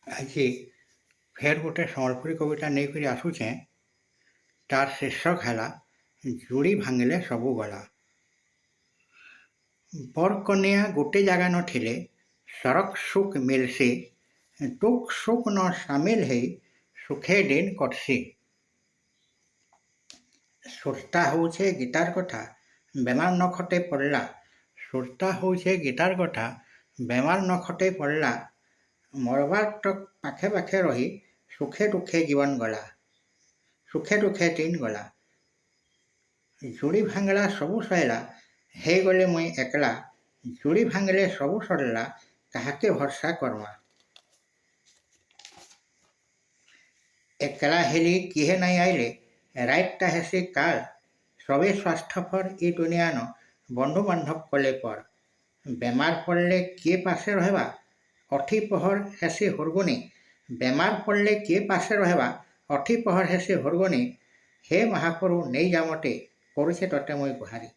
ଆଜି ଫେର୍ ଗୋଟେ ସମ୍ବଲପୁରୀ କବିତା ନେଇକରି ଆସୁଛେଁ। ତାର୍ ଶୀର୍ଷକ ହେଲା ଜୁଡ଼ି ଭାଙ୍ଗିଲେ ସବୁ ଗଲା। ବର କନିଆ ଗୋଟେ ଜାଗା ନଥିଲେ ସରକ ସୁଖ ମିଲସି, ଦୁଃଖ ସୁଖ ନ ସାମିଲ ହେଇ ସୁଖେ ଦିନ କଟସି। ସୁରତା ହଉଛେ ଗୀତାର କଥା, ବେମାର ନଖଟେ ପଡ଼ିଲା। ସୁରତା ହଉଛେ ଗୀତାର କଥା, ବେମାର ନଖଟେ ପଡ଼ିଲା। ମରବାର ତକ୍ ପାଖେ ପାଖେ ରହି ସୁଖେ ଦୁଃଖେ ଜୀବନ ଗଲା, ସୁଖେ ଦୁଃଖେ ଦିନ ଗଲା। ଜୁଡ଼ି ଭାଙ୍ଗିଲା ସବୁ ସହିଲା, ହେଇଗଲେ ମୁଇଁ ଏକଲା। ଜୁଡ଼ି ଭାଙ୍ଗିଲେ ସବୁ ସରିଲା, କାହାକେ ଭରସା କରମା। ଏକଲା ହେଲି କିଏ ନାଇଁ ଆଇଲେ, ରାଇତଟା ହେସି କାଳ। ସବେ ସ୍ୱାର୍ଥପର ଇ ଦୁନିଆନ, ବନ୍ଧୁ ବାନ୍ଧବ କଲେ ପର। ବେମାର ପଡ଼ିଲେ କିଏ ପାଶେ ରହିବା, ଅଠି ପହର ହେସି ହୁରଗୁନି। ବେମାର ପଡ଼ିଲେ କିଏ ପାଶେ ରହିବା, ଅଠି ପହର ହେସି ହୁରଗୁନି। ହେ ମହାପ୍ରଭୁ ନେଇ ଯା ମତେ, କରୁଛେ ତତେ ମୁଇଁ ଗୁହାରି।